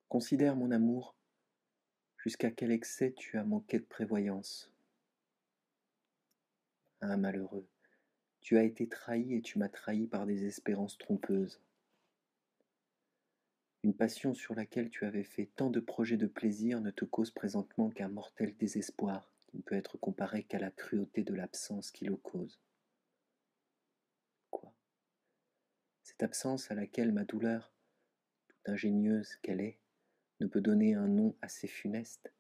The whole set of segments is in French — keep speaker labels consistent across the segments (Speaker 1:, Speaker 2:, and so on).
Speaker 1: Considère mon amour, jusqu'à quel excès tu as manqué de prévoyance. Ah malheureux, tu as été trahi et tu m'as trahi par des espérances trompeuses. Une passion sur laquelle tu avais fait tant de projets de plaisir ne te cause présentement qu'un mortel désespoir qui ne peut être comparé qu'à la cruauté de l'absence qui le cause. Quoi? Cette absence à laquelle ma douleur, toute ingénieuse qu'elle est, ne peut donner un nom assez funeste,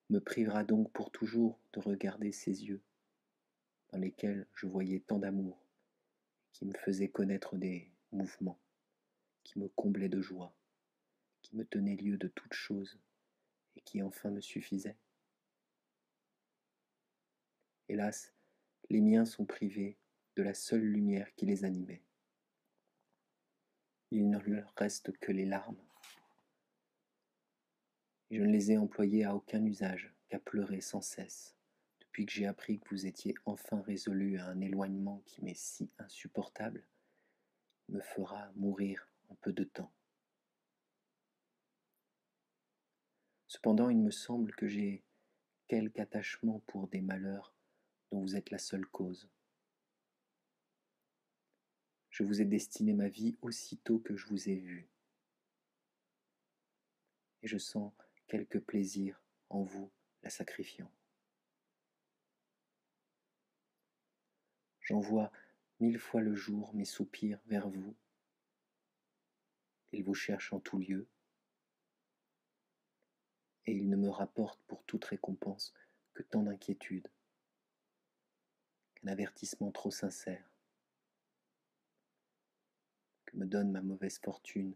Speaker 1: me privera donc pour toujours de regarder ces yeux, dans lesquels je voyais tant d'amour, qui me faisaient connaître des mouvements, qui me comblaient de joie, qui me tenaient lieu de toutes choses, et qui enfin me suffisaient. Hélas, les miens sont privés de la seule lumière qui les animait. Il ne leur reste que les larmes, et je ne les ai employées à aucun usage qu'à pleurer sans cesse, depuis que j'ai appris que vous étiez enfin résolu à un éloignement qui m'est si insupportable, me fera mourir en peu de temps. Cependant, il me semble que j'ai quelque attachement pour des malheurs dont vous êtes la seule cause. Je vous ai destiné ma vie aussitôt que je vous ai vu, et je sens quelque plaisir en vous la sacrifiant. J'envoie 1000 fois le jour mes soupirs vers vous, ils vous cherchent en tout lieu, et ils ne me rapportent pour toute récompense que tant d'inquiétude, qu'un avertissement trop sincère, que me donne ma mauvaise fortune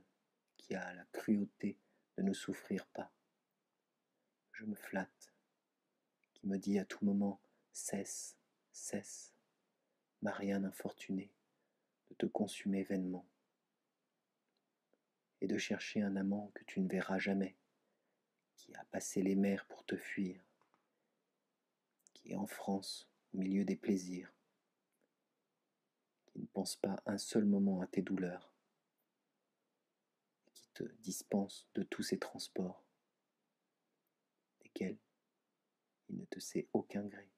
Speaker 1: qui a la cruauté de ne souffrir pas. Je me flatte, qui me dit à tout moment cesse, cesse, Marianne infortunée, de te consumer vainement, et de chercher un amant que tu ne verras jamais, qui a passé les mers pour te fuir, qui est en France au milieu des plaisirs, qui ne pense pas un seul moment à tes douleurs, et qui te dispense de tous ces transports, desquels il ne te sait aucun gré.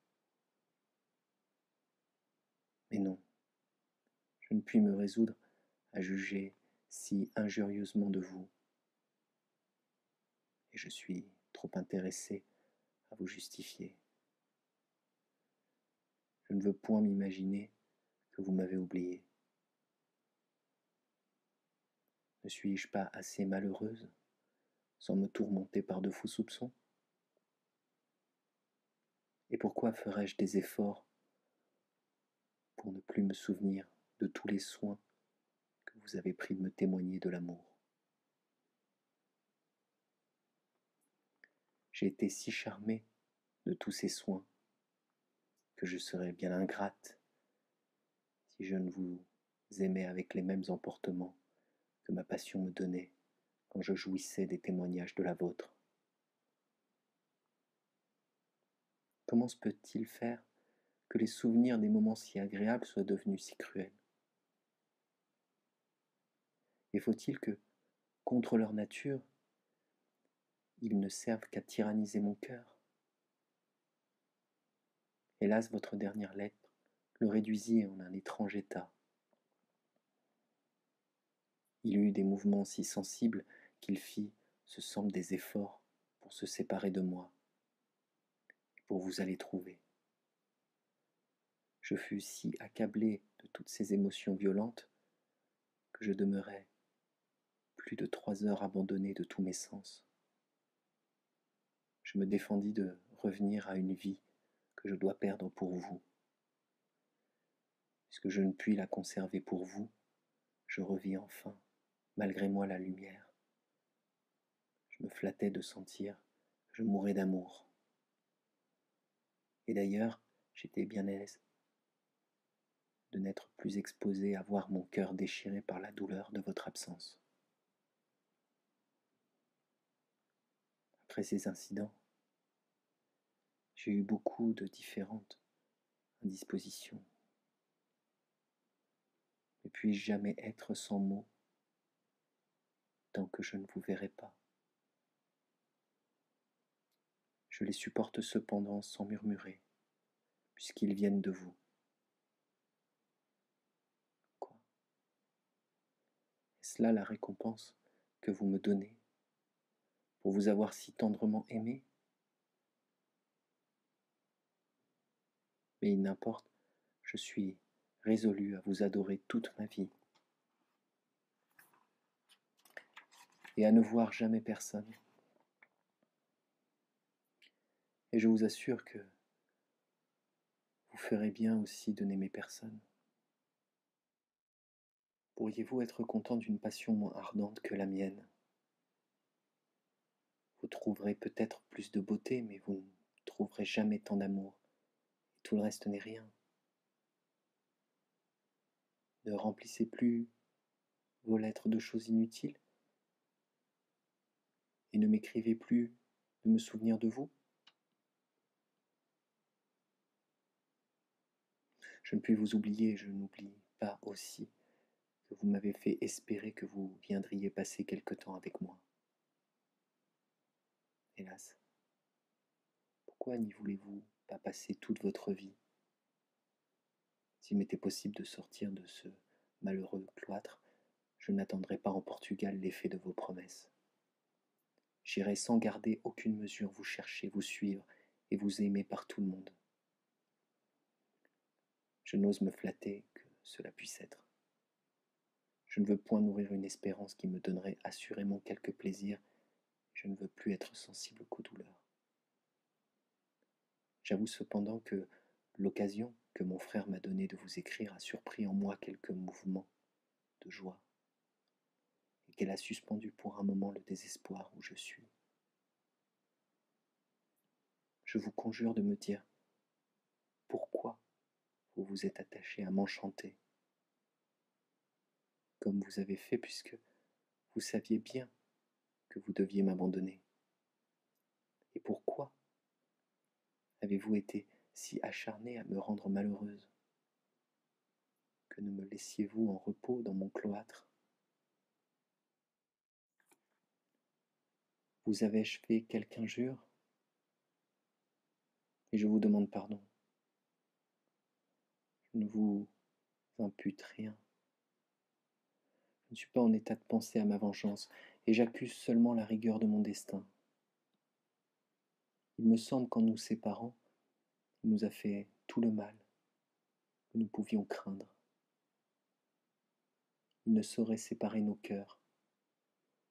Speaker 1: Mais non, je ne puis me résoudre à juger si injurieusement de vous, et je suis trop intéressé à vous justifier. Je ne veux point m'imaginer que vous m'avez oublié. Ne suis-je pas assez malheureuse sans me tourmenter par de faux soupçons? Et pourquoi ferais-je des efforts pour ne plus me souvenir de tous les soins que vous avez pris de me témoigner de l'amour? J'ai été si charmée de tous ces soins que je serais bien ingrate si je ne vous aimais avec les mêmes emportements que ma passion me donnait quand je jouissais des témoignages de la vôtre. Comment se peut-il faire que les souvenirs des moments si agréables soient devenus si cruels? Et faut-il que, contre leur nature, ils ne servent qu'à tyranniser mon cœur? Hélas, votre dernière lettre le réduisit en un étrange état. Il eut des mouvements si sensibles qu'il fit, ce semble, des efforts pour se séparer de moi, et pour vous aller trouver. Je fus si accablé de toutes ces émotions violentes que je demeurai plus de 3 heures abandonné de tous mes sens. Je me défendis de revenir à une vie que je dois perdre pour vous. Puisque je ne puis la conserver pour vous, je revis enfin, malgré moi, la lumière. Je me flattais de sentir que je mourais d'amour. Et d'ailleurs, j'étais bien aise de n'être plus exposé à voir mon cœur déchiré par la douleur de votre absence. Après ces incidents, j'ai eu beaucoup de différentes indispositions. Ne puis-je jamais être sans mots tant que je ne vous verrai pas? Je les supporte cependant sans murmurer, puisqu'ils viennent de vous. Quoi? Est-ce là la récompense que vous me donnez pour vous avoir si tendrement aimé? Mais il n'importe, je suis résolu à vous adorer toute ma vie et à ne voir jamais personne. Et je vous assure que vous ferez bien aussi de n'aimer personne. Pourriez-vous être content d'une passion moins ardente que la mienne? Vous trouverez peut-être plus de beauté, mais vous ne trouverez jamais tant d'amour, et tout le reste n'est rien. Ne remplissez plus vos lettres de choses inutiles, et ne m'écrivez plus de me souvenir de vous. Je ne puis vous oublier, je n'oublie pas aussi que vous m'avez fait espérer que vous viendriez passer quelque temps avec moi. Hélas, pourquoi n'y voulez-vous pas passer toute votre vie? S'il m'était possible de sortir de ce malheureux cloître, je n'attendrais pas en Portugal l'effet de vos promesses. J'irai sans garder aucune mesure vous chercher, vous suivre et vous aimer par tout le monde. Je n'ose me flatter que cela puisse être. Je ne veux point nourrir une espérance qui me donnerait assurément quelque plaisir. Je ne veux plus être sensible qu'aux douleurs. J'avoue cependant que l'occasion que mon frère m'a donnée de vous écrire a surpris en moi quelques mouvements de joie, et qu'elle a suspendu pour un moment le désespoir où je suis. Je vous conjure de me dire pourquoi vous vous êtes attaché à m'enchanter, comme vous avez fait, puisque vous saviez bien que vous deviez m'abandonner. Et pourquoi avez-vous été si acharné à me rendre malheureuse? Que ne me laissiez-vous en repos dans mon cloître? Vous avais-je fait quelque injure? Et je vous demande pardon. Je ne vous impute rien. Je ne suis pas en état de penser à ma vengeance, et j'accuse seulement la rigueur de mon destin. Il me semble qu'en nous séparant, il nous a fait tout le mal que nous pouvions craindre. Il ne saurait séparer nos cœurs.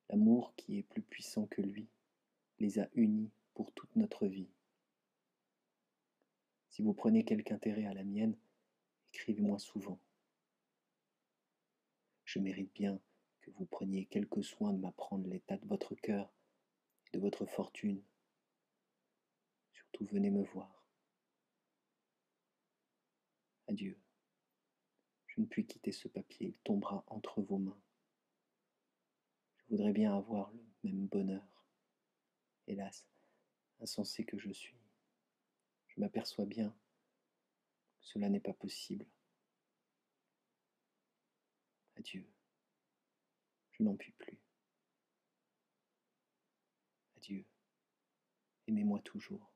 Speaker 1: L'amour qui est plus puissant que lui les a unis pour toute notre vie. Si vous prenez quelque intérêt à la mienne, écrivez-moi souvent. Je mérite bien que vous preniez quelque soin de m'apprendre l'état de votre cœur et de votre fortune. Surtout venez me voir. Adieu. Je ne puis quitter ce papier, il tombera entre vos mains. Je voudrais bien avoir le même bonheur. Hélas, insensé que je suis, je m'aperçois bien que cela n'est pas possible. Adieu. Je n'en puis plus. Adieu. Aimez-moi toujours.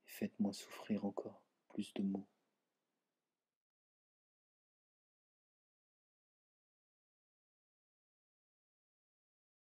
Speaker 1: Et faites-moi souffrir encore plus de maux.